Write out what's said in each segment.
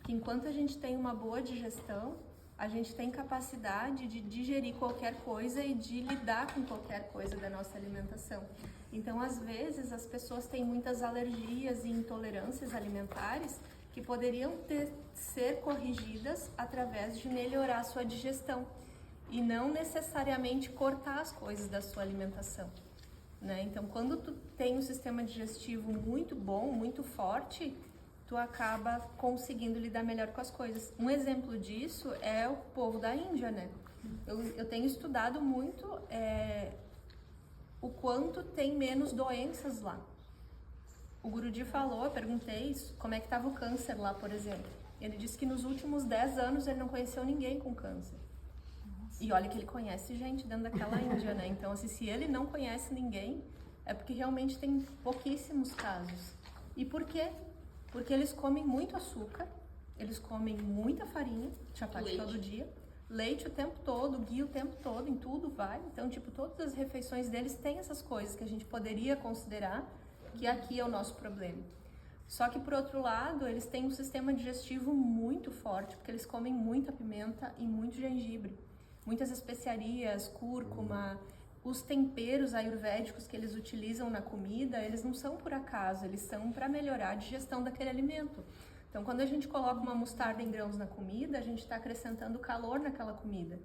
que enquanto a gente tem uma boa digestão, a gente tem capacidade de digerir qualquer coisa e de lidar com qualquer coisa da nossa alimentação. Então, às vezes, as pessoas têm muitas alergias e intolerâncias alimentares que poderiam ser corrigidas através de melhorar a sua digestão e não necessariamente cortar as coisas da sua alimentação, né? Então, quando tu tem um sistema digestivo muito bom, muito forte, tu acaba conseguindo lidar melhor com as coisas. Um exemplo disso é o povo da Índia, né? Eu tenho estudado muito o quanto tem menos doenças lá. O Guruji falou, eu perguntei como é que estava o câncer lá, por exemplo. Ele disse que nos últimos 10 anos ele não conheceu ninguém com câncer. E olha que ele conhece gente dentro daquela Índia, né? Então, assim, se ele não conhece ninguém, é porque realmente tem pouquíssimos casos. E por quê? Porque eles comem muito açúcar, eles comem muita farinha, chapati todo dia, leite o tempo todo, ghee o tempo todo, em tudo vai. Então, tipo, todas as refeições deles têm essas coisas que a gente poderia considerar que aqui é o nosso problema. Só que, por outro lado, eles têm um sistema digestivo muito forte, porque eles comem muita pimenta e muito gengibre. Muitas especiarias, cúrcuma, os temperos ayurvédicos que eles utilizam na comida, eles não são por acaso, eles são para melhorar a digestão daquele alimento. Então, quando a gente coloca uma mostarda em grãos na comida, a gente está acrescentando calor naquela comida,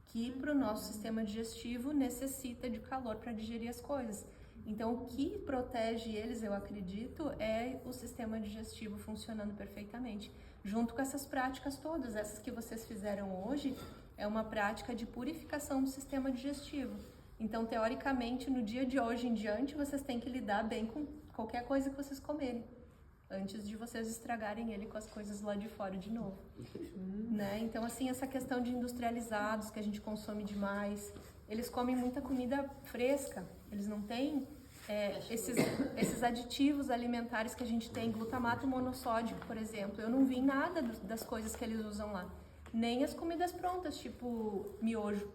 que para o nosso sistema digestivo necessita de calor para digerir as coisas. Então, o que protege eles, eu acredito, é o sistema digestivo funcionando perfeitamente. Junto com essas práticas todas, essas que vocês fizeram hoje, é uma prática de purificação do sistema digestivo. Então, teoricamente, no dia de hoje em diante, vocês têm que lidar bem com qualquer coisa que vocês comerem, antes de vocês estragarem ele com as coisas lá de fora de novo. Né? Então, assim, essa questão de industrializados, que a gente consome demais, eles comem muita comida fresca, eles não têm esses aditivos alimentares que a gente tem, glutamato monossódico, por exemplo. Eu não vi nada das coisas que eles usam lá, nem as comidas prontas, tipo miojo.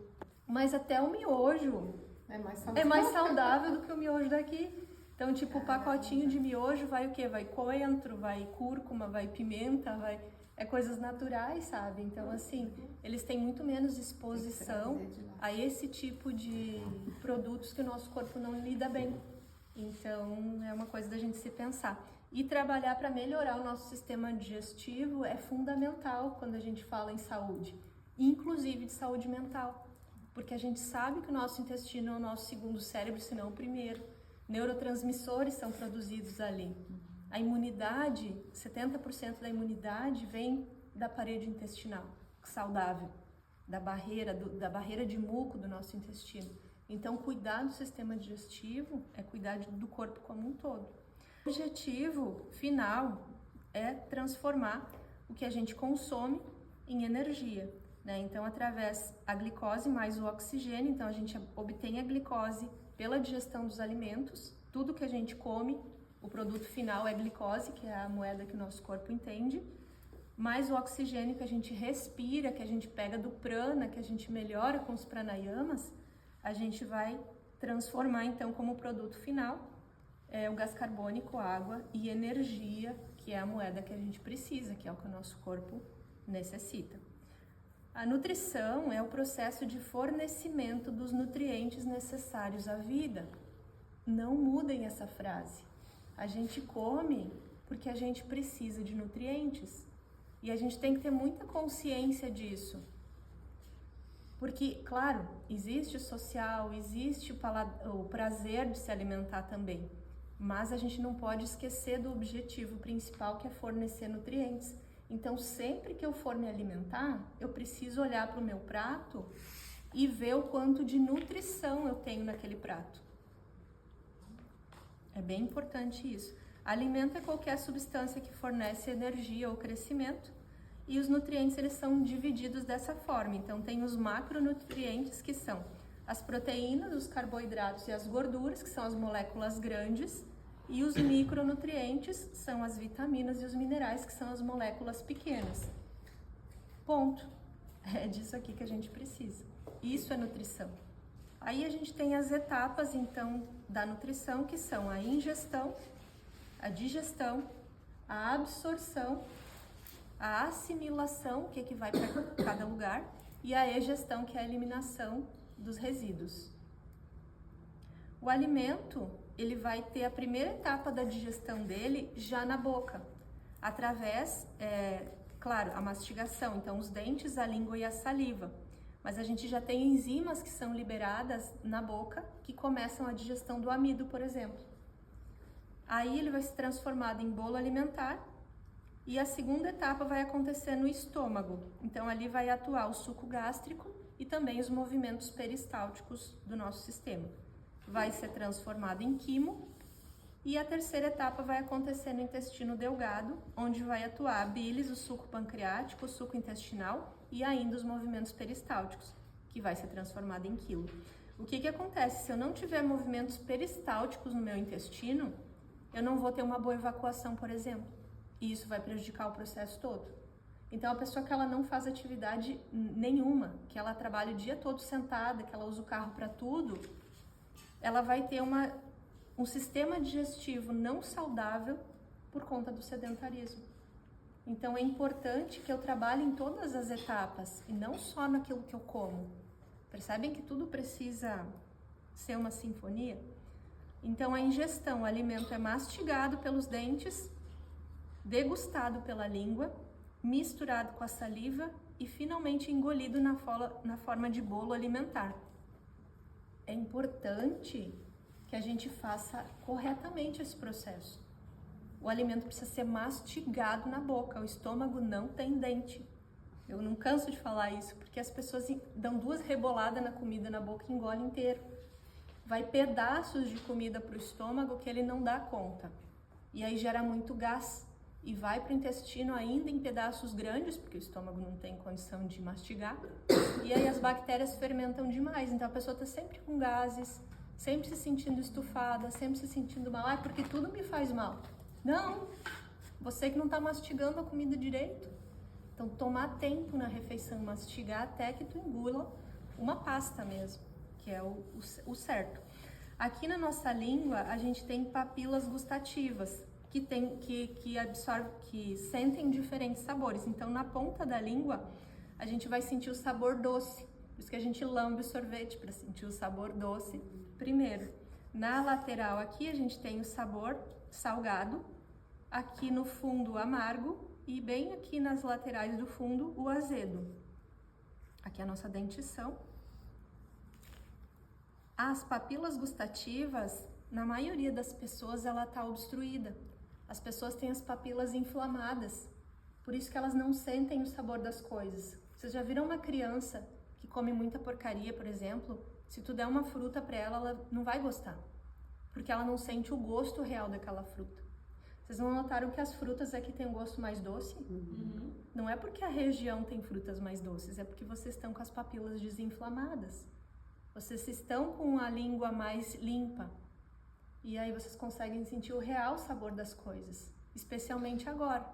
Mas até o miojo é mais saudável do que o miojo daqui. Então, tipo, o pacotinho de miojo vai o quê? Vai coentro, vai cúrcuma, vai pimenta, vai... É coisas naturais, sabe? Então, assim, eles têm muito menos exposição a esse tipo de produtos que o nosso corpo não lida bem. Então, é uma coisa da gente se pensar. E trabalhar para melhorar o nosso sistema digestivo é fundamental quando a gente fala em saúde, inclusive de saúde mental. Porque a gente sabe que o nosso intestino é o nosso segundo cérebro, se não o primeiro. Neurotransmissores são produzidos ali. A imunidade, 70% da imunidade vem da parede intestinal, saudável, da barreira de muco do nosso intestino. Então, cuidar do sistema digestivo é cuidar do corpo como um todo. O objetivo final é transformar o que a gente consome em energia, né? Então, através da glicose mais o oxigênio, então a gente obtém a glicose pela digestão dos alimentos. Tudo que a gente come, o produto final é glicose, que é a moeda que o nosso corpo entende, mais o oxigênio que a gente respira, que a gente pega do prana, que a gente melhora com os pranayamas, a gente vai transformar então como produto final o gás carbônico, água e energia, que é a moeda que a gente precisa, que é o que o nosso corpo necessita. A nutrição é o processo de fornecimento dos nutrientes necessários à vida. Não mudem essa frase. A gente come porque a gente precisa de nutrientes. E a gente tem que ter muita consciência disso. Porque, claro, existe o social, existe o prazer de se alimentar também. Mas a gente não pode esquecer do objetivo principal, que é fornecer nutrientes. Então, sempre que eu for me alimentar, eu preciso olhar para o meu prato e ver o quanto de nutrição eu tenho naquele prato. É bem importante isso. Alimento é qualquer substância que fornece energia ou crescimento, e os nutrientes eles são divididos dessa forma. Então, tem os macronutrientes, que são as proteínas, os carboidratos e as gorduras, que são as moléculas grandes, e os micronutrientes são as vitaminas e os minerais, que são as moléculas pequenas. Ponto. É disso aqui que a gente precisa. Isso é nutrição. Aí a gente tem as etapas, então, da nutrição, que são a ingestão, a digestão, a absorção a assimilação, que vai para cada lugar, e a egestão, que é a eliminação dos resíduos. O alimento, ele vai ter a primeira etapa da digestão dele já na boca, através, claro, a mastigação, então os dentes, a língua e a saliva. Mas a gente já tem enzimas que são liberadas na boca, que começam a digestão do amido, por exemplo. Aí ele vai se transformar em bolo alimentar, e a segunda etapa vai acontecer no estômago. Então ali vai atuar o suco gástrico e também os movimentos peristálticos do nosso sistema. Vai ser transformado em quimo, e a terceira etapa vai acontecer no intestino delgado, onde vai atuar a bilis, o suco pancreático, o suco intestinal e ainda os movimentos peristálticos, que vai ser transformado em quilo. O que acontece? Se eu não tiver movimentos peristálticos no meu intestino, eu não vou ter uma boa evacuação, por exemplo, e isso vai prejudicar o processo todo. Então, a pessoa que ela não faz atividade nenhuma, que ela trabalha o dia todo sentada, que ela usa o carro para tudo, ela vai ter um sistema digestivo não saudável por conta do sedentarismo. Então é importante que eu trabalhe em todas as etapas e não só naquilo que eu como. Percebem que tudo precisa ser uma sinfonia? Então a ingestão, o alimento é mastigado pelos dentes, degustado pela língua, misturado com a saliva e finalmente engolido na forma de bolo alimentar. É importante que a gente faça corretamente esse processo. O alimento precisa ser mastigado na boca, o estômago não tem dente. Eu não canso de falar isso, porque as pessoas dão 2 reboladas na comida na boca e engolem inteiro. Vai pedaços de comida para o estômago que ele não dá conta. E aí gera muito gás. E vai para o intestino ainda em pedaços grandes, porque o estômago não tem condição de mastigar. E aí as bactérias fermentam demais. Então a pessoa está sempre com gases, sempre se sentindo estufada, sempre se sentindo mal. Ah, porque tudo me faz mal. Não, você que não está mastigando a comida direito. Então, tomar tempo na refeição, mastigar até que tu engula uma pasta mesmo, que é o certo. Aqui na nossa língua, a gente tem papilas gustativas, que absorvem, que sentem diferentes sabores. Então, na ponta da língua, a gente vai sentir o sabor doce. Por isso que a gente lambe o sorvete, para sentir o sabor doce primeiro. Na lateral aqui, a gente tem o sabor salgado, aqui no fundo amargo e bem aqui nas laterais do fundo o azedo. Aqui é a nossa dentição. As papilas gustativas, na maioria das pessoas, ela está obstruída. As pessoas têm as papilas inflamadas, por isso que elas não sentem o sabor das coisas. Vocês já viram uma criança que come muita porcaria, por exemplo? Se tu der uma fruta para ela, ela não vai gostar, porque ela não sente o gosto real daquela fruta. Vocês não notaram que as frutas aqui têm um gosto mais doce? Uhum. Não é porque a região tem frutas mais doces, é porque vocês estão com as papilas desinflamadas. Vocês estão com a língua mais limpa. E aí vocês conseguem sentir o real sabor das coisas, especialmente agora.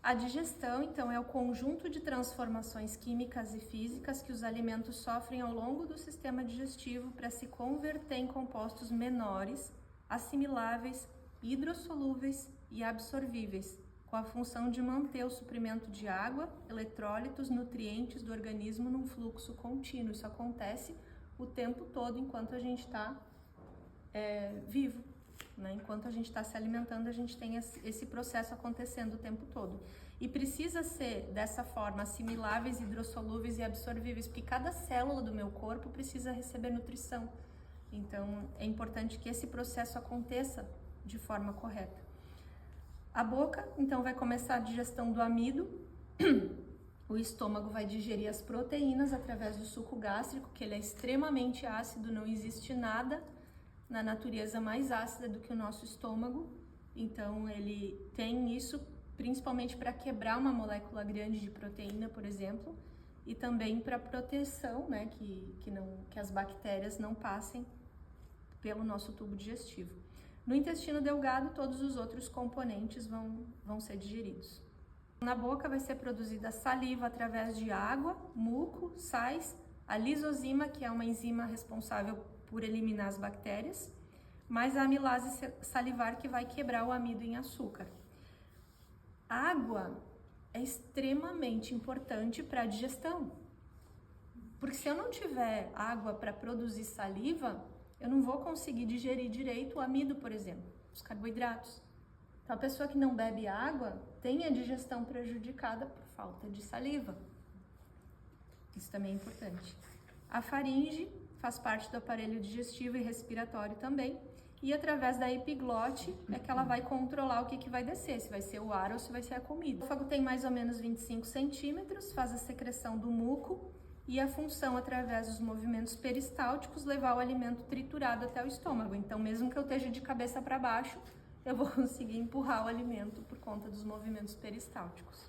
A digestão, então, é o conjunto de transformações químicas e físicas que os alimentos sofrem ao longo do sistema digestivo para se converter em compostos menores, assimiláveis, hidrossolúveis e absorvíveis, com a função de manter o suprimento de água, eletrólitos, nutrientes do organismo num fluxo contínuo. Isso acontece o tempo todo enquanto a gente está vivo, né? Enquanto a gente está se alimentando, a gente tem esse processo acontecendo o tempo todo. E precisa ser dessa forma, assimiláveis, hidrossolúveis e absorvíveis, porque cada célula do meu corpo precisa receber nutrição. Então, é importante que esse processo aconteça de forma correta. A boca, então, vai começar a digestão do amido. O estômago vai digerir as proteínas através do suco gástrico, que ele é extremamente ácido, não existe nada na natureza mais ácida do que o nosso estômago. Então, ele tem isso principalmente para quebrar uma molécula grande de proteína, por exemplo, e também para proteção, né, que as bactérias não passem pelo nosso tubo digestivo. No intestino delgado, todos os outros componentes vão ser digeridos. Na boca vai ser produzida saliva através de água, muco, sais, a lisozima, que é uma enzima responsável por eliminar as bactérias, mais a amilase salivar, que vai quebrar o amido em açúcar. A água, é extremamente importante para a digestão. Porque se eu não tiver água para produzir saliva, eu não vou conseguir digerir direito o amido, por exemplo, os carboidratos. Então, a pessoa que não bebe água tem a digestão prejudicada por falta de saliva. Isso também é importante. A faringe faz parte do aparelho digestivo e respiratório também. E através da epiglote é que ela vai controlar o que vai descer, se vai ser o ar ou se vai ser a comida. O esôfago tem mais ou menos 25 centímetros, faz a secreção do muco e a função, através dos movimentos peristálticos, levar o alimento triturado até o estômago. Então, mesmo que eu esteja de cabeça para baixo, eu vou conseguir empurrar o alimento por conta dos movimentos peristálticos.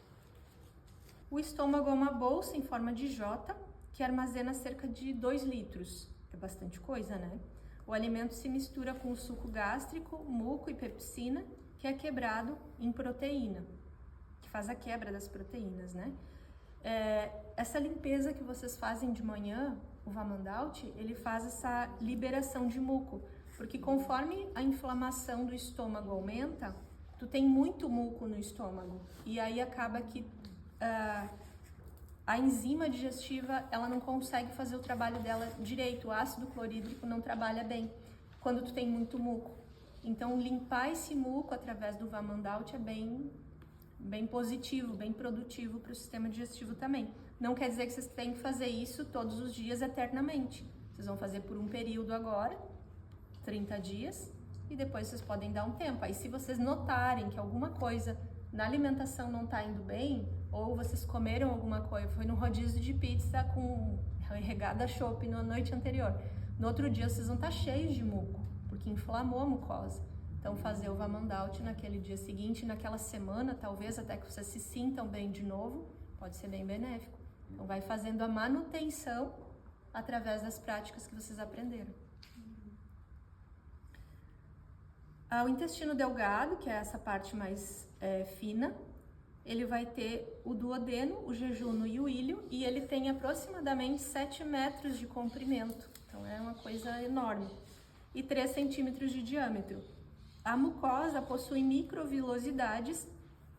O estômago é uma bolsa em forma de J que armazena cerca de 2 litros. É bastante coisa, né? O alimento se mistura com o suco gástrico, muco e pepsina, que é quebrado em proteína, que faz a quebra das proteínas, né? Essa limpeza que vocês fazem de manhã, o Vamandaut, ele faz essa liberação de muco, porque conforme a inflamação do estômago aumenta, tu tem muito muco no estômago, e aí acaba que a enzima digestiva, ela não consegue fazer o trabalho dela direito, o ácido clorídrico não trabalha bem quando tu tem muito muco. Então, limpar esse muco através do Vamandaut é bem positivo, bem produtivo para o sistema digestivo também. Não quer dizer que vocês têm que fazer isso todos os dias eternamente. Vocês vão fazer por um período agora, 30 dias, e depois vocês podem dar um tempo. Aí, se vocês notarem que alguma coisa na alimentação não está indo bem, ou vocês comeram alguma coisa, foi no rodízio de pizza com regada chopp na noite anterior, no outro dia vocês vão estar cheios de muco, porque inflamou a mucosa. Então, fazer o Vamandaut naquele dia seguinte, naquela semana, talvez até que vocês se sintam bem de novo, pode ser bem benéfico. Então, vai fazendo a manutenção através das práticas que vocês aprenderam. O intestino delgado, que é essa parte mais fina, ele vai ter o duodeno, o jejuno e o íleo, e ele tem aproximadamente 7 metros de comprimento, então é uma coisa enorme, e 3 centímetros de diâmetro. A mucosa possui microvilosidades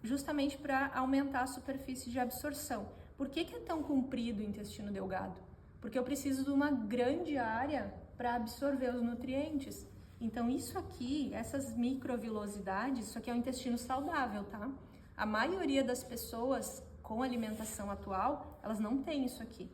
justamente para aumentar a superfície de absorção. Por que é tão comprido o intestino delgado? Porque eu preciso de uma grande área para absorver os nutrientes. Então isso aqui, essas microvilosidades, isso aqui é um intestino saudável, tá? A maioria das pessoas com alimentação atual, elas não têm isso aqui.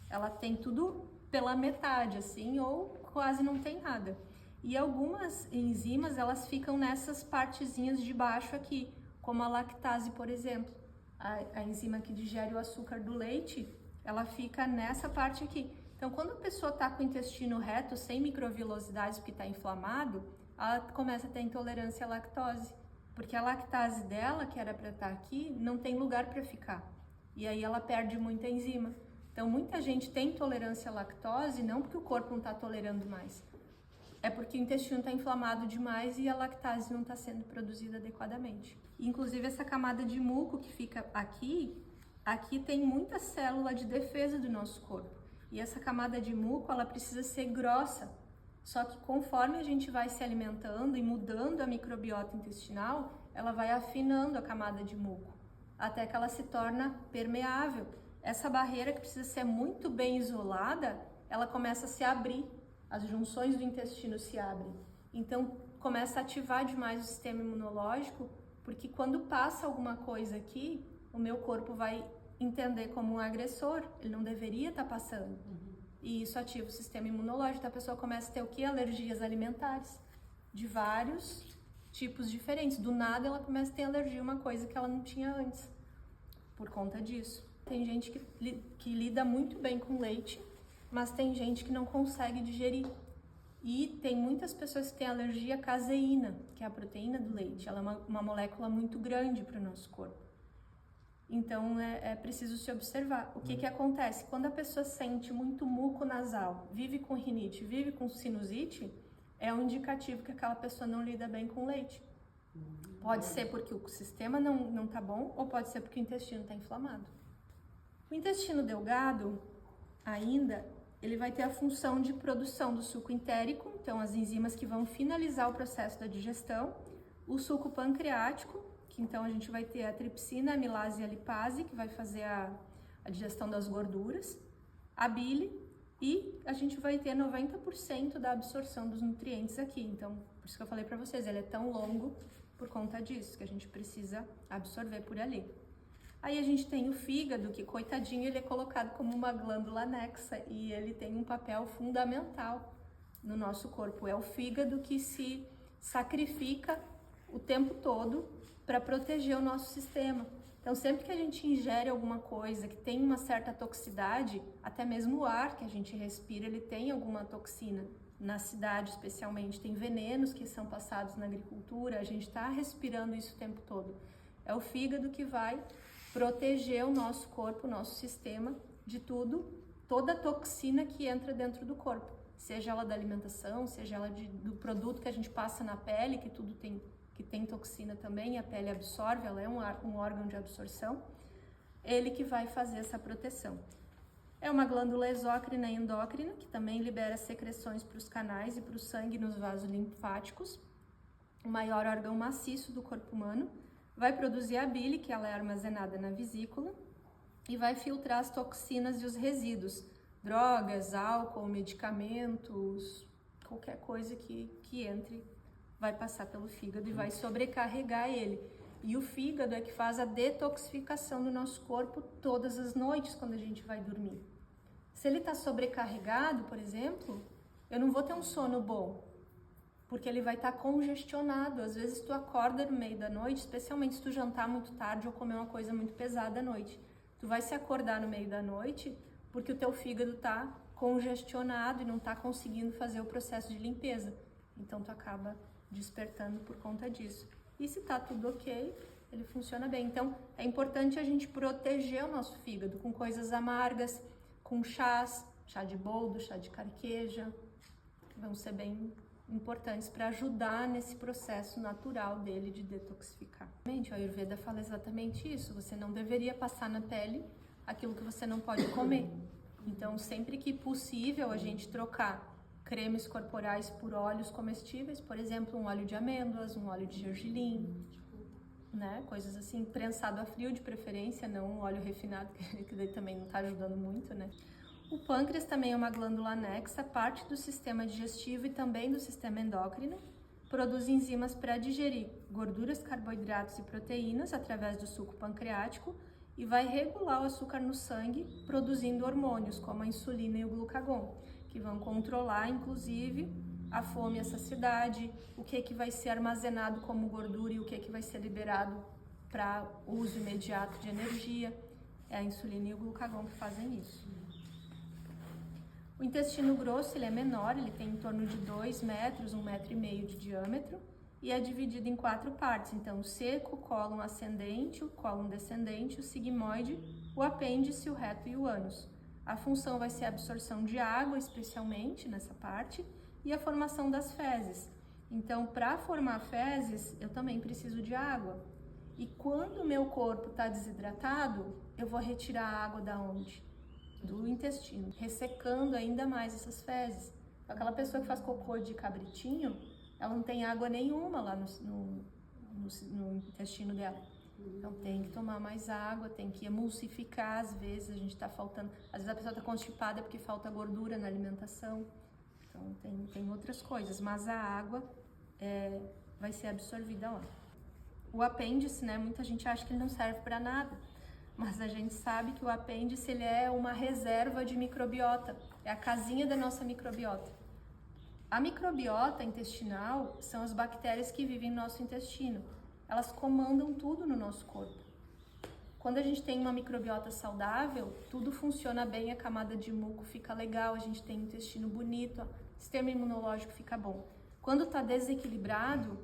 Ela tem tudo pela metade, assim, ou quase não tem nada. E algumas enzimas, elas ficam nessas partezinhas de baixo aqui, como a lactase, por exemplo. A enzima que digere o açúcar do leite, ela fica nessa parte aqui. Então, quando a pessoa está com o intestino reto, sem microvilosidades, porque está inflamado, ela começa a ter intolerância à lactose. Porque a lactase dela, que era para estar aqui, não tem lugar para ficar. E aí ela perde muita enzima. Então, muita gente tem intolerância à lactose, não porque o corpo não está tolerando mais. É porque o intestino está inflamado demais e a lactase não está sendo produzida adequadamente. Inclusive, essa camada de muco que fica aqui tem muita célula de defesa do nosso corpo. E essa camada de muco, ela precisa ser grossa. Só que conforme a gente vai se alimentando e mudando a microbiota intestinal, ela vai afinando a camada de muco, até que ela se torna permeável. Essa barreira, que precisa ser muito bem isolada, ela começa a se abrir, as junções do intestino se abrem. Então, começa a ativar demais o sistema imunológico, porque quando passa alguma coisa aqui, o meu corpo vai entender como um agressor, ele não deveria estar passando. E isso ativa o sistema imunológico, então a pessoa começa a ter o quê? Alergias alimentares, de vários tipos diferentes. Do nada ela começa a ter alergia a uma coisa que ela não tinha antes, por conta disso. Tem gente que lida muito bem com leite, mas tem gente que não consegue digerir. E tem muitas pessoas que têm alergia à caseína, que é a proteína do leite. Ela é uma molécula muito grande para o nosso corpo. Então, é preciso se observar. O que acontece? Quando a pessoa sente muito muco nasal, vive com rinite, vive com sinusite, é um indicativo que aquela pessoa não lida bem com leite. Pode ser porque o sistema não tá bom, ou pode ser porque o intestino está inflamado. O intestino delgado, ainda, ele vai ter a função de produção do suco entérico, então as enzimas que vão finalizar o processo da digestão, o suco pancreático, que então a gente vai ter a tripsina, a amilase e a lipase, que vai fazer a digestão das gorduras, a bile, e a gente vai ter 90% da absorção dos nutrientes aqui. Então, por isso que eu falei para vocês, ele é tão longo por conta disso, que a gente precisa absorver por ali. Aí a gente tem o fígado, que coitadinho, ele é colocado como uma glândula anexa e ele tem um papel fundamental no nosso corpo. É o fígado que se sacrifica o tempo todo para proteger o nosso sistema. Então, sempre que a gente ingere alguma coisa que tem uma certa toxicidade, até mesmo o ar que a gente respira, ele tem alguma toxina. Na cidade, especialmente, tem venenos que são passados na agricultura, a gente está respirando isso o tempo todo. É o fígado que vai proteger o nosso corpo, o nosso sistema de tudo, toda a toxina que entra dentro do corpo, seja ela da alimentação, seja ela do produto que a gente passa na pele, que tudo tem toxina também, a pele absorve, ela é um órgão de absorção, ele que vai fazer essa proteção. É uma glândula exócrina e endócrina, que também libera secreções para os canais e para o sangue nos vasos linfáticos, o maior órgão maciço do corpo humano, vai produzir a bile, que ela é armazenada na vesícula, e vai filtrar as toxinas e os resíduos, drogas, álcool, medicamentos, qualquer coisa que entre, vai passar pelo fígado e vai sobrecarregar ele. E o fígado é que faz a detoxificação do nosso corpo todas as noites quando a gente vai dormir. Se ele está sobrecarregado, por exemplo, eu não vou ter um sono bom, porque ele vai estar congestionado. Às vezes tu acorda no meio da noite, especialmente se tu jantar muito tarde ou comer uma coisa muito pesada à noite. Tu vai se acordar no meio da noite porque o teu fígado está congestionado e não está conseguindo fazer o processo de limpeza. Então tu acaba despertando por conta disso. E se tá tudo ok, ele funciona bem. Então é importante a gente proteger o nosso fígado com coisas amargas, com chás, chá de boldo, chá de carqueja, vão ser bem importantes para ajudar nesse processo natural dele de detoxificar. O Ayurveda fala exatamente isso, você não deveria passar na pele aquilo que você não pode comer. Então, sempre que possível, a gente trocar cremes corporais por óleos comestíveis, por exemplo, um óleo de amêndoas, um óleo de gergelim, né? Coisas assim, prensado a frio de preferência, não um óleo refinado, que daí também não está ajudando muito, né? O pâncreas também é uma glândula anexa, parte do sistema digestivo e também do sistema endócrino. Produz enzimas para digerir gorduras, carboidratos e proteínas através do suco pancreático e vai regular o açúcar no sangue, produzindo hormônios como a insulina e o glucagon, que vão controlar, inclusive, a fome e a saciedade, o que vai ser armazenado como gordura e o que vai ser liberado para uso imediato de energia. É a insulina e o glucagon que fazem isso. O intestino grosso, ele é menor, ele tem em torno de 2 metros, 1,5 metro de diâmetro e é dividido em 4 partes. Então, o seco, o cólon ascendente, o cólon descendente, o sigmoide, o apêndice, o reto e o ânus. A função vai ser a absorção de água, especialmente nessa parte, e a formação das fezes. Então, para formar fezes, eu também preciso de água. E quando o meu corpo está desidratado, eu vou retirar a água da onde? Do intestino, ressecando ainda mais essas fezes. Aquela pessoa que faz cocô de cabritinho, ela não tem água nenhuma lá no intestino dela. Então tem que tomar mais água, tem que emulsificar, às vezes a gente está faltando, às vezes a pessoa está constipada porque falta gordura na alimentação. Então tem outras coisas, mas a água vai ser absorvida lá. O apêndice, né, muita gente acha que ele não serve para nada. Mas a gente sabe que o apêndice ele é uma reserva de microbiota, é a casinha da nossa microbiota. A microbiota intestinal são as bactérias que vivem no nosso intestino. Elas comandam tudo no nosso corpo. Quando a gente tem uma microbiota saudável, tudo funciona bem, a camada de muco fica legal, a gente tem um intestino bonito, o sistema imunológico fica bom. Quando está desequilibrado,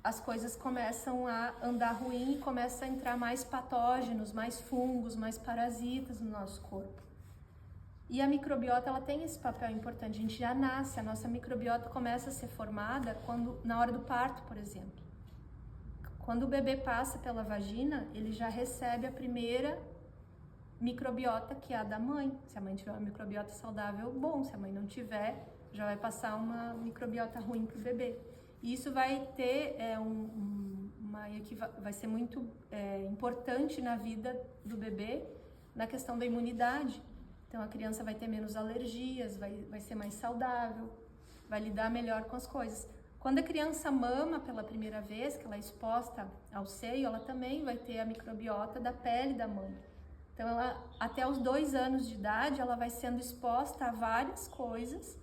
as coisas começam a andar ruim e começam a entrar mais patógenos, mais fungos, mais parasitas no nosso corpo. E a microbiota, ela tem esse papel importante, a gente já nasce, a nossa microbiota começa a ser formada na hora do parto, por exemplo. Quando o bebê passa pela vagina, ele já recebe a primeira microbiota, que é a da mãe. Se a mãe tiver uma microbiota saudável, bom, se a mãe não tiver, já vai passar uma microbiota ruim para o bebê. E isso vai ter uma vai ser muito importante na vida do bebê, na questão da imunidade. Então a criança vai ter menos alergias, vai ser mais saudável, vai lidar melhor com as coisas. Quando a criança mama pela primeira vez, que ela é exposta ao seio, ela também vai ter a microbiota da pele da mãe. Então ela, até os 2 anos de idade, ela vai sendo exposta a várias coisas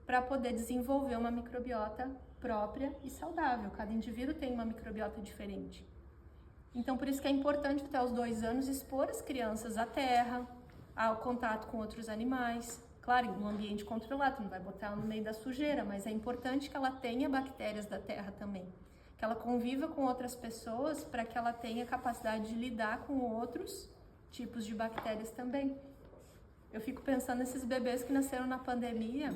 para poder desenvolver uma microbiota própria e saudável. Cada indivíduo tem uma microbiota diferente. Então por isso que é importante até os 2 anos expor as crianças à terra, ao contato com outros animais. Claro, em um ambiente controlado, não vai botar ela no meio da sujeira, mas é importante que ela tenha bactérias da terra também. Que ela conviva com outras pessoas para que ela tenha capacidade de lidar com outros tipos de bactérias também. Eu fico pensando nesses bebês que nasceram na pandemia.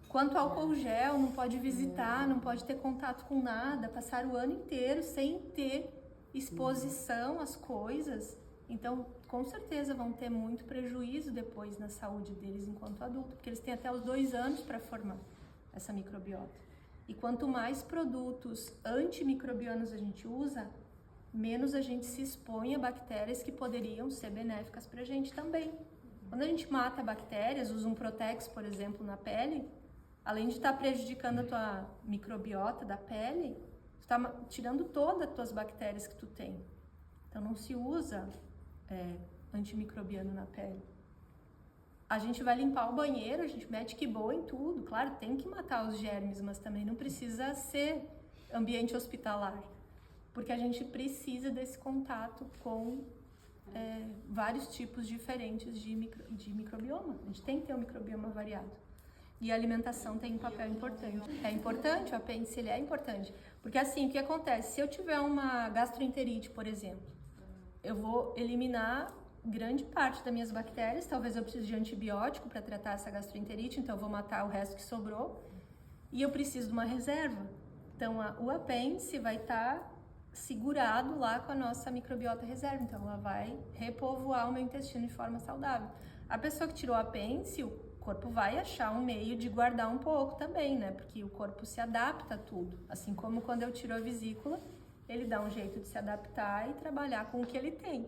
Quanto álcool gel, não pode visitar, não pode ter contato com nada, passar o ano inteiro sem ter exposição às coisas. Então, com certeza vão ter muito prejuízo depois na saúde deles enquanto adulto, porque eles têm até os 2 anos para formar essa microbiota. E quanto mais produtos antimicrobianos a gente usa, menos a gente se expõe a bactérias que poderiam ser benéficas para a gente também. Quando a gente mata bactérias, usa um Protex, por exemplo, na pele, além de estar prejudicando a tua microbiota da pele, tu está tirando todas as tuas bactérias que tu tem. Então não se usa antimicrobiano na pele. A gente vai limpar o banheiro, a gente mete que boa em tudo. Claro, tem que matar os germes, mas também não precisa ser ambiente hospitalar. Porque a gente precisa desse contato com vários tipos diferentes de microbioma. A gente tem que ter um microbioma variado. E a alimentação tem um papel importante. É importante, o apêndice ele é importante. Porque assim, o que acontece? Se eu tiver uma gastroenterite, por exemplo, eu vou eliminar grande parte das minhas bactérias, talvez eu precise de antibiótico para tratar essa gastroenterite, então eu vou matar o resto que sobrou, e eu preciso de uma reserva. Então o apêndice vai estar segurado lá com a nossa microbiota reserva, então ela vai repovoar o meu intestino de forma saudável. A pessoa que tirou o apêndice, o corpo vai achar um meio de guardar um pouco também, né? Porque o corpo se adapta a tudo, assim como quando eu tiro a vesícula, ele dá um jeito de se adaptar e trabalhar com o que ele tem.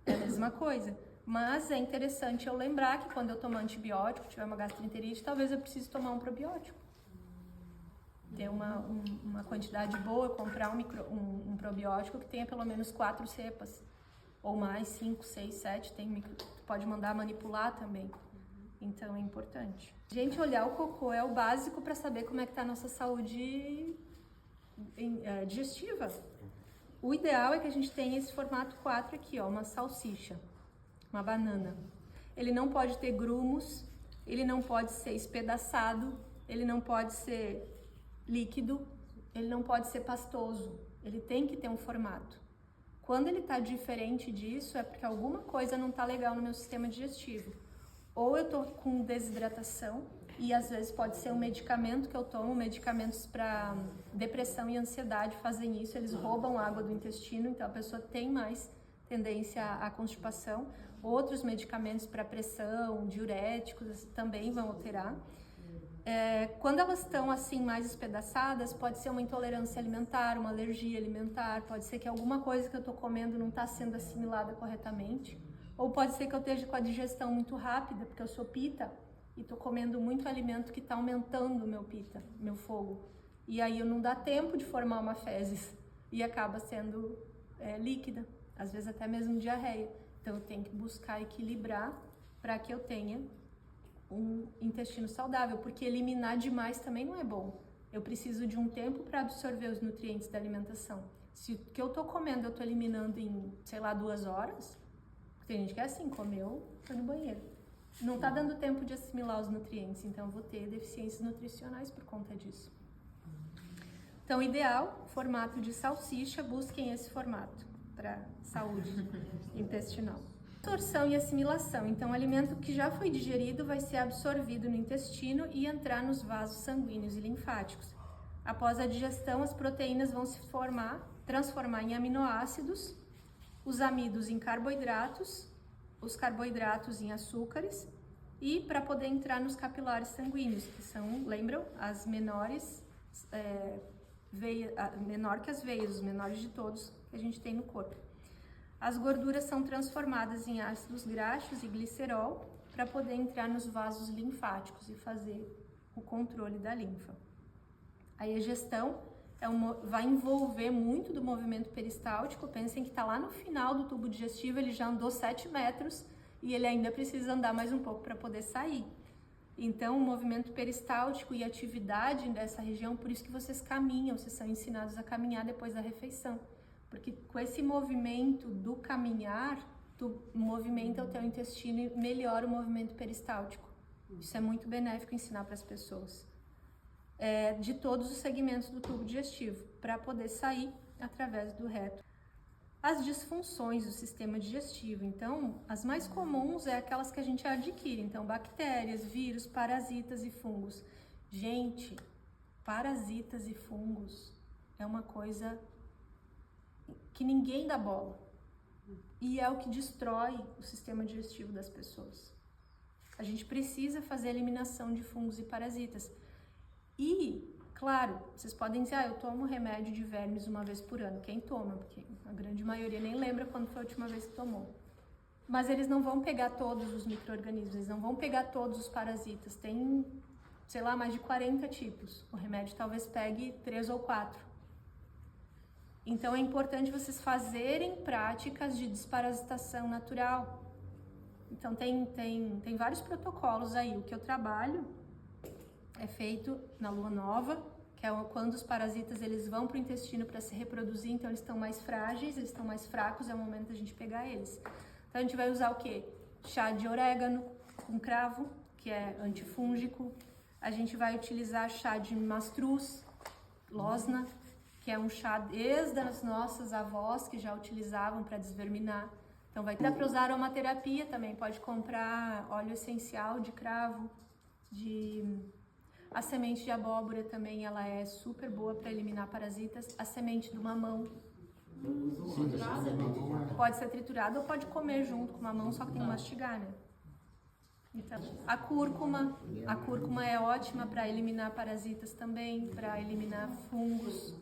É a mesma coisa. Mas é interessante eu lembrar que quando eu tomar antibiótico, tiver uma gastroenterite, talvez eu precise tomar um probiótico. Ter uma quantidade boa, comprar um probiótico que tenha pelo menos 4 cepas. Ou mais, 5, 6, 7. Pode mandar manipular também. Então é importante. Gente, olhar o cocô é o básico para saber como é que está a nossa saúde digestiva. O ideal é que a gente tenha esse formato 4 aqui, ó, uma salsicha, uma banana. Ele não pode ter grumos, ele não pode ser espedaçado, ele não pode ser líquido, ele não pode ser pastoso. Ele tem que ter um formato. Quando ele está diferente disso, é porque alguma coisa não está legal no meu sistema digestivo. Ou eu estou com desidratação, e às vezes pode ser um medicamento que eu tomo, medicamentos para depressão e ansiedade fazem isso, eles roubam água do intestino, então a pessoa tem mais tendência à constipação. Outros medicamentos para pressão, diuréticos, também vão alterar. Quando elas estão assim mais espedaçadas, pode ser uma intolerância alimentar, uma alergia alimentar, pode ser que alguma coisa que eu estou comendo não está sendo assimilada corretamente, ou pode ser que eu esteja com a digestão muito rápida, porque eu sou pita, e estou comendo muito alimento que está aumentando o meu pita, meu fogo. E aí não dá tempo de formar uma fezes e acaba sendo líquida, às vezes até mesmo diarreia. Então eu tenho que buscar equilibrar para que eu tenha um intestino saudável, porque eliminar demais também não é bom. Eu preciso de um tempo para absorver os nutrientes da alimentação. Se o que eu estou comendo eu estou eliminando em, sei lá, 2 horas, tem gente que é assim, comeu, foi no banheiro. Não está dando tempo de assimilar os nutrientes, então eu vou ter deficiências nutricionais por conta disso. Então, ideal, formato de salsicha, busquem esse formato para saúde intestinal. Absorção e assimilação. Então, o alimento que já foi digerido vai ser absorvido no intestino e entrar nos vasos sanguíneos e linfáticos. Após a digestão, as proteínas vão se transformar em aminoácidos, os amidos em carboidratos, os carboidratos em açúcares, e para poder entrar nos capilares sanguíneos, que são, lembram, as menores menor que as veias, os menores de todos que a gente tem no corpo. As gorduras são transformadas em ácidos graxos e glicerol para poder entrar nos vasos linfáticos e fazer o controle da linfa. A egestão vai envolver muito do movimento peristáltico. Pensem que está lá no final do tubo digestivo, ele já andou 7 metros e ele ainda precisa andar mais um pouco para poder sair. Então, o movimento peristáltico e atividade dessa região, por isso que vocês caminham, vocês são ensinados a caminhar depois da refeição. Porque com esse movimento do caminhar, tu movimenta o teu intestino e melhora o movimento peristáltico. Isso é muito benéfico ensinar para as pessoas. De todos os segmentos do tubo digestivo, para poder sair através do reto. As disfunções do sistema digestivo, então, as mais comuns é aquelas que a gente adquire, então, bactérias, vírus, parasitas e fungos. Gente, parasitas e fungos é uma coisa que ninguém dá bola, e é o que destrói o sistema digestivo das pessoas. A gente precisa fazer a eliminação de fungos e parasitas. E, claro, vocês podem dizer, eu tomo remédio de vermes uma vez por ano. Quem toma? Porque a grande maioria nem lembra quando foi a última vez que tomou. Mas eles não vão pegar todos os micro-organismos, eles não vão pegar todos os parasitas. Tem, sei lá, mais de 40 tipos. O remédio talvez pegue 3 ou 4. Então é importante vocês fazerem práticas de desparasitação natural. Então tem vários protocolos aí. O que eu trabalho é feito na lua nova, que é quando os parasitas eles vão para o intestino para se reproduzir, então eles estão mais frágeis, eles estão mais fracos, é o momento da gente pegar eles. Então a gente vai usar o quê? Chá de orégano com cravo, que é antifúngico. A gente vai utilizar chá de mastruz, losna, que é um chá desde as nossas avós que já utilizavam para desverminar. Então vai dar para usar aromaterapia também, pode comprar óleo essencial de cravo, a semente de abóbora também, ela é super boa para eliminar parasitas. A semente do mamão pode ser triturada ou pode comer junto com o mamão, só que tem que mastigar, né? Então, a cúrcuma é ótima para eliminar parasitas também, para eliminar fungos,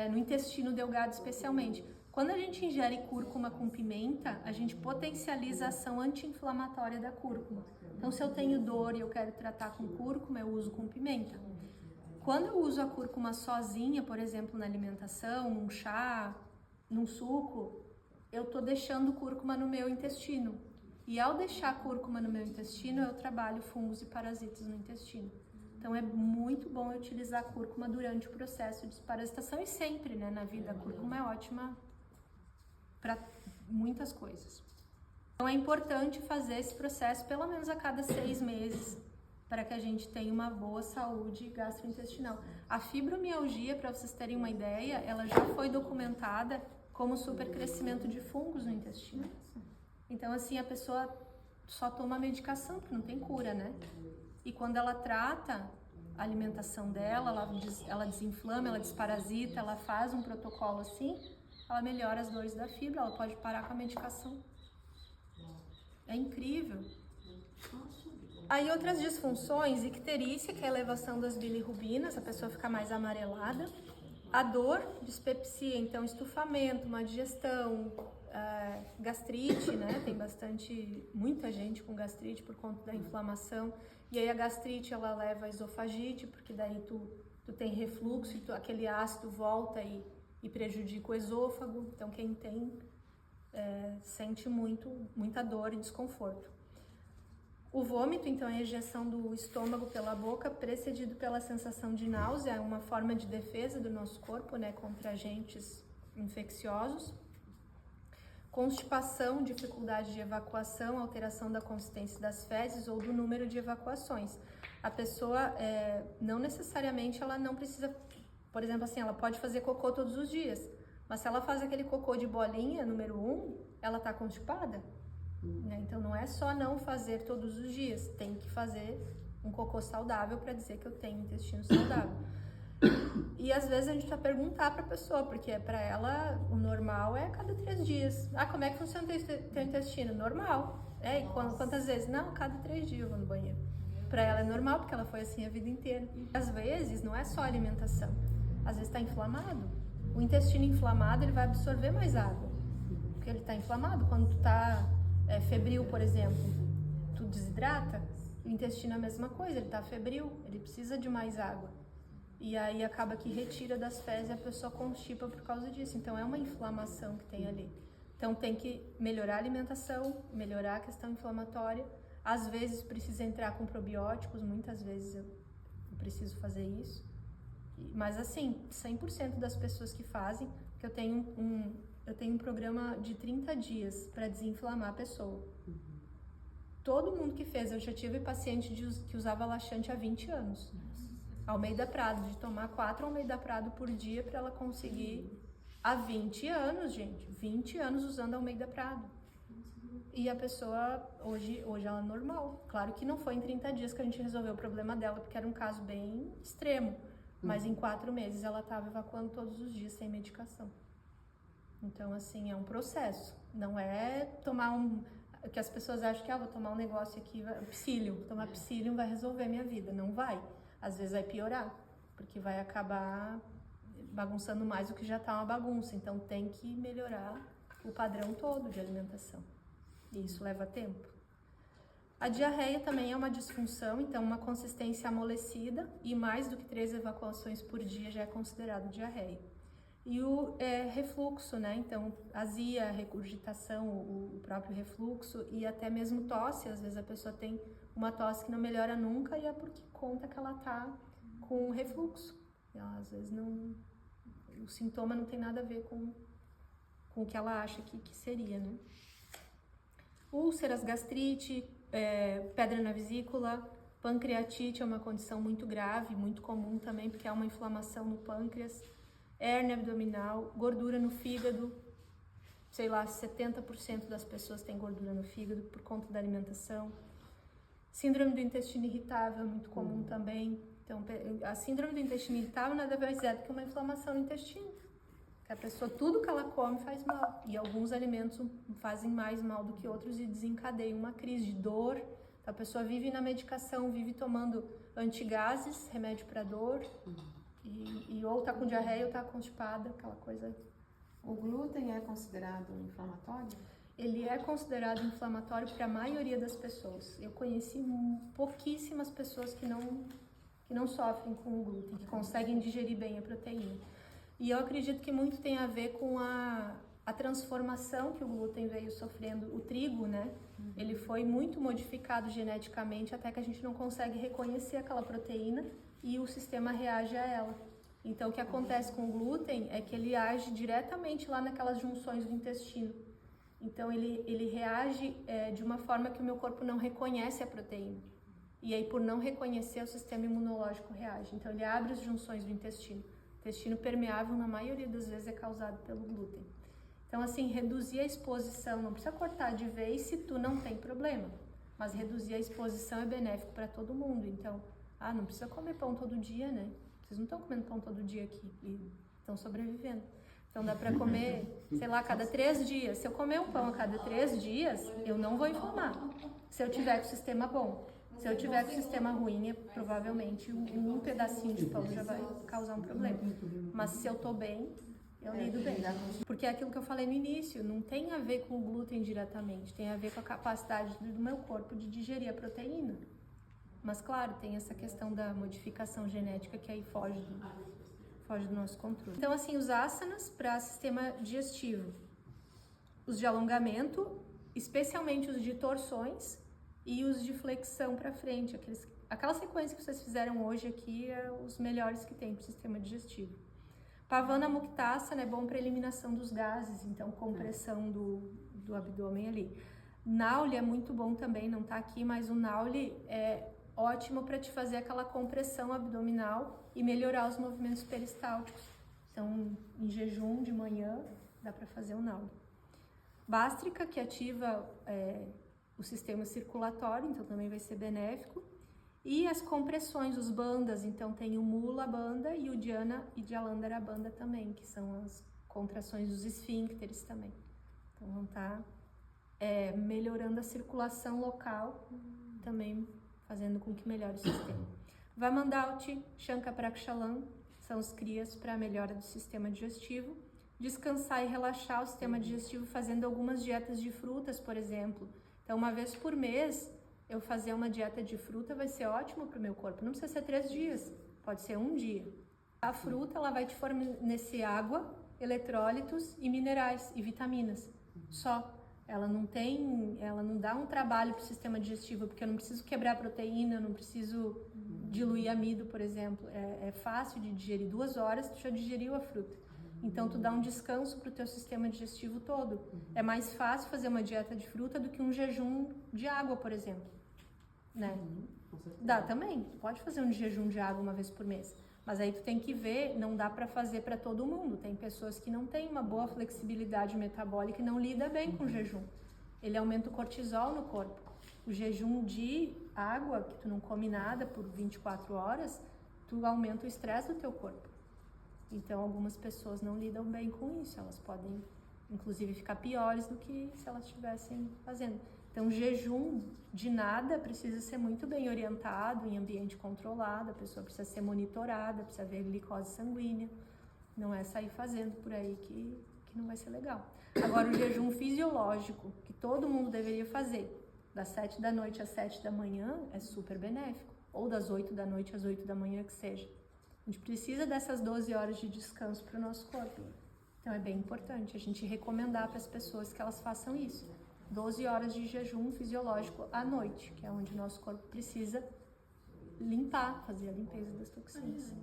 no intestino delgado especialmente. Quando a gente ingere cúrcuma com pimenta, a gente potencializa a ação anti-inflamatória da cúrcuma. Então, se eu tenho dor e eu quero tratar com cúrcuma, eu uso com pimenta. Quando eu uso a cúrcuma sozinha, por exemplo, na alimentação, num chá, num suco, eu estou deixando cúrcuma no meu intestino. E ao deixar a cúrcuma no meu intestino, eu trabalho fungos e parasitas no intestino. Então, é muito bom eu utilizar a cúrcuma durante o processo de desparasitação e sempre, né, na vida. A cúrcuma é ótima para muitas coisas. Então é importante fazer esse processo pelo menos a cada 6 meses para que a gente tenha uma boa saúde gastrointestinal. A fibromialgia, para vocês terem uma ideia, ela já foi documentada como supercrescimento de fungos no intestino. Então assim, a pessoa só toma medicação porque não tem cura, né? E quando ela trata a alimentação dela, ela desinflama, ela desparasita, ela faz um protocolo assim, ela melhora as dores da fibra, ela pode parar com a medicação. É incrível. Aí outras disfunções, icterícia, que é a elevação das bilirrubinas, a pessoa fica mais amarelada. A dor, dispepsia, então estufamento, má digestão, gastrite, né? Tem muita gente com gastrite por conta da inflamação. E aí a gastrite, ela leva a esofagite, porque daí tu tem refluxo e aquele ácido volta e prejudica o esôfago. Então quem tem sente muita dor e desconforto. O vômito, então, é a ejeção do estômago pela boca, precedido pela sensação de náusea, é uma forma de defesa do nosso corpo, né, contra agentes infecciosos. Constipação, dificuldade de evacuação, alteração da consistência das fezes ou do número de evacuações. A pessoa, não necessariamente, ela não precisa, por exemplo, assim, ela pode fazer cocô todos os dias, mas se ela faz aquele cocô de bolinha, número 1, ela está constipada. Né? Então não é só não fazer todos os dias, tem que fazer um cocô saudável para dizer que eu tenho intestino saudável. E às vezes a gente vai perguntar para a pessoa, porque para ela o normal é a cada 3 dias. Como é que funciona o teu intestino? Normal. E quantas vezes? Não, a cada 3 dias eu vou no banheiro. Para ela é normal, porque ela foi assim a vida inteira. Às vezes não é só alimentação. às vezes está inflamado. O intestino inflamado, ele vai absorver mais água, porque ele está inflamado. Quando tu está febril, por exemplo, tu desidrata, o intestino é a mesma coisa, ele está febril, ele precisa de mais água. E aí acaba que retira das fezes e a pessoa constipa por causa disso. Então é uma inflamação que tem ali. Então tem que melhorar a alimentação, melhorar a questão inflamatória. Às vezes precisa entrar com probióticos, muitas vezes eu preciso fazer isso. Mas assim, 100% das pessoas que fazem, porque eu tenho um programa de 30 dias para desinflamar a pessoa. Todo mundo que fez, eu já tive paciente que usava laxante há 20 anos. Almeida Prado, de tomar 4 Almeida Prado por dia para ela conseguir, há 20 anos, gente, 20 anos usando Almeida Prado. E a pessoa, hoje ela é normal. Claro que não foi em 30 dias que a gente resolveu o problema dela, porque era um caso bem extremo. Mas em 4 meses ela estava evacuando todos os dias sem medicação. Então, assim, é um processo. Não é tomar que as pessoas acham que, vou tomar um negócio aqui, Psyllium, tomar Psyllium vai resolver minha vida. Não vai. Às vezes vai piorar, porque vai acabar bagunçando mais do que já está uma bagunça. Então tem que melhorar o padrão todo de alimentação. E isso leva tempo. A diarreia também é uma disfunção, então uma consistência amolecida e mais do que 3 evacuações por dia já é considerado diarreia. E o refluxo, né? Então azia, regurgitação, o próprio refluxo e até mesmo tosse. Às vezes a pessoa tem uma tosse que não melhora nunca e é porque conta que ela tá com refluxo. Ela, às vezes o sintoma não tem nada a ver com o que ela acha que seria, né? Úlceras, gastrite, pedra na vesícula, pancreatite é uma condição muito grave, muito comum também, porque há uma inflamação no pâncreas, hérnia abdominal, gordura no fígado, sei lá, 70% das pessoas têm gordura no fígado por conta da alimentação. Síndrome do intestino irritável é muito comum também. Então, a síndrome do intestino irritável nada mais é do que uma inflamação no intestino. Que a pessoa, tudo que ela come faz mal. E alguns alimentos fazem mais mal do que outros e desencadeiam uma crise de dor. Então, a pessoa vive na medicação, vive tomando antigases, remédio para dor. E ou tá com diarreia ou tá constipada, aquela coisa. O glúten é considerado inflamatório? Ele é considerado inflamatório para a maioria das pessoas. Eu conheci pouquíssimas pessoas que não sofrem com o glúten, que conseguem digerir bem a proteína. E eu acredito que muito tem a ver com a transformação que o glúten veio sofrendo. O trigo, né? Ele foi muito modificado geneticamente até que a gente não consegue reconhecer aquela proteína e o sistema reage a ela. Então, o que acontece com o glúten é que ele age diretamente lá naquelas junções do intestino. Então, ele reage de uma forma que o meu corpo não reconhece a proteína. E aí, por não reconhecer, o sistema imunológico reage. Então, ele abre as junções do intestino. O intestino permeável, na maioria das vezes, é causado pelo glúten. Então, assim, reduzir a exposição, não precisa cortar de vez se tu não tem problema. Mas reduzir a exposição é benéfico para todo mundo. Então, não precisa comer pão todo dia, né? Vocês não estão comendo pão todo dia aqui e estão sobrevivendo. Então dá para comer, sei lá, a cada 3 dias. Se eu comer um pão a cada 3 dias, eu não vou inflamar. Se eu tiver com o sistema bom. Se eu tiver com o sistema ruim, provavelmente um pedacinho de pão já vai causar um problema. Mas se eu tô bem, eu lido bem. Porque é aquilo que eu falei no início, não tem a ver com o glúten diretamente, tem a ver com a capacidade do meu corpo de digerir a proteína. Mas claro, tem essa questão da modificação genética que aí foge do nosso controle. Então, assim, os asanas para sistema digestivo. Os de alongamento, especialmente os de torções e os de flexão para frente. Aquela sequência que vocês fizeram hoje aqui é os melhores que tem para o sistema digestivo. Pavana Muktasana é bom para eliminação dos gases, então compressão do abdômen ali. Nauli é muito bom também, não tá aqui, mas o Nauli é ótimo para te fazer aquela compressão abdominal e melhorar os movimentos peristálticos. Então, em jejum de manhã, dá para fazer o Nauli. Bástrica, que ativa o sistema circulatório, então também vai ser benéfico. E as compressões, os bandas, então tem o Mula Bandha e o Dhyana e Jalandhara Bandha também, que são as contrações dos esfíncteres também. Então vão estar melhorando a circulação local, também fazendo com que melhore o sistema. Vamandauti, Shankaprakshalam, são os crias para a melhora do sistema digestivo. Descansar e relaxar o sistema digestivo fazendo algumas dietas de frutas, por exemplo. Então, uma vez por mês, eu fazer uma dieta de fruta vai ser ótimo para o meu corpo. Não precisa ser 3 dias, pode ser 1 dia. A fruta, ela vai te fornecer água, eletrólitos e minerais e vitaminas. Só. Ela não dá um trabalho para o sistema digestivo, porque eu não preciso quebrar proteína, eu não preciso diluir amido, por exemplo. É fácil de digerir. 2 horas, tu já digeriu a fruta. Então, tu dá um descanso para o teu sistema digestivo todo. É mais fácil fazer uma dieta de fruta do que um jejum de água, por exemplo. Né? Dá também. Tu pode fazer um jejum de água uma vez por mês. Mas aí tu tem que ver, não dá para fazer para todo mundo. Tem pessoas que não têm uma boa flexibilidade metabólica e não lida bem com o jejum. Ele aumenta o cortisol no corpo. O jejum de água, que tu não come nada por 24 horas, tu aumenta o estresse do teu corpo. Então, algumas pessoas não lidam bem com isso. Elas podem, inclusive, ficar piores do que se elas estivessem fazendo. Então, jejum de nada precisa ser muito bem orientado, em ambiente controlado, a pessoa precisa ser monitorada, precisa ver glicose sanguínea. Não é sair fazendo por aí que não vai ser legal. Agora, o jejum fisiológico, que todo mundo deveria fazer, das 7 da noite às 7 da manhã, é super benéfico. Ou das 8 da noite às 8 da manhã, que seja. A gente precisa dessas 12 horas de descanso para o nosso corpo. Então, é bem importante a gente recomendar para as pessoas que elas façam isso. 12 horas de jejum fisiológico à noite, que é onde o nosso corpo precisa limpar, fazer a limpeza das toxinas.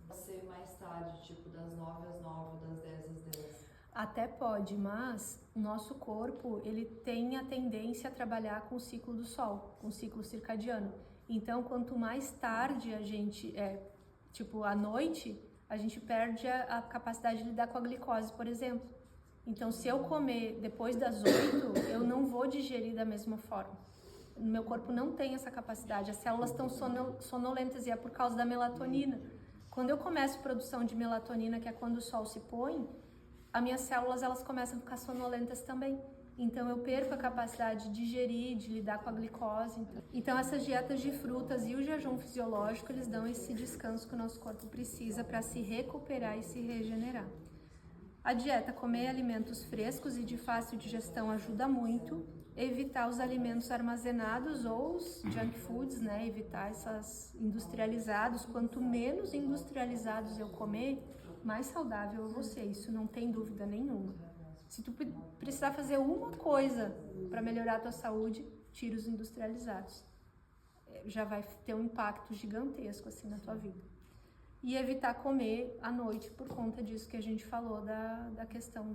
Pode ser mais tarde, tipo das 9 às 9, das 10 às 10. Até pode, mas o nosso corpo, ele tem a tendência a trabalhar com o ciclo do sol, com o ciclo circadiano. Então, quanto mais tarde a gente, tipo à noite, a gente perde a capacidade de lidar com a glicose, por exemplo. Então, se eu comer depois das 8, eu não vou digerir da mesma forma. O meu corpo não tem essa capacidade, as células estão sonolentas e é por causa da melatonina. Quando eu começo a produção de melatonina, que é quando o sol se põe, as minhas células elas começam a ficar sonolentas também. Então, eu perco a capacidade de digerir, de lidar com a glicose. Então, essas dietas de frutas e o jejum fisiológico, eles dão esse descanso que o nosso corpo precisa para se recuperar e se regenerar. A dieta comer alimentos frescos e de fácil digestão ajuda muito. Evitar os alimentos armazenados ou os junk foods, né? Evitar esses industrializados. Quanto menos industrializados eu comer, mais saudável eu vou ser. Isso não tem dúvida nenhuma. Se tu precisar fazer uma coisa para melhorar a tua saúde, tira os industrializados. Já vai ter um impacto gigantesco assim na tua vida. E evitar comer à noite por conta disso que a gente falou da questão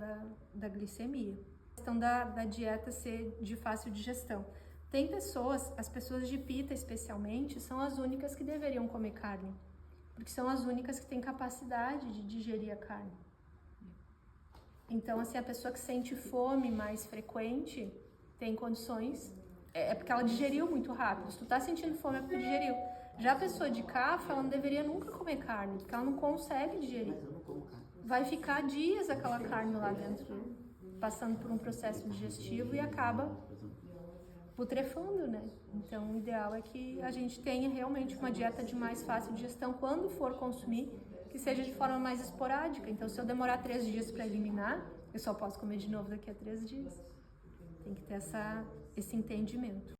da glicemia. A questão da dieta ser de fácil digestão. Tem pessoas, as pessoas de pita especialmente, são as únicas que deveriam comer carne. Porque são as únicas que têm capacidade de digerir a carne. Então, assim, a pessoa que sente fome mais frequente tem condições, é porque ela digeriu muito rápido. Se tu tá sentindo fome é porque digeriu. Já a pessoa de CAF, ela não deveria nunca comer carne, porque ela não consegue digerir. Vai ficar dias aquela carne lá dentro, passando por um processo digestivo e acaba putrefando, né? Então, o ideal é que a gente tenha realmente uma dieta de mais fácil digestão quando for consumir, que seja de forma mais esporádica. Então, se eu demorar 3 dias para eliminar, eu só posso comer de novo daqui a 3 dias. Tem que ter esse entendimento.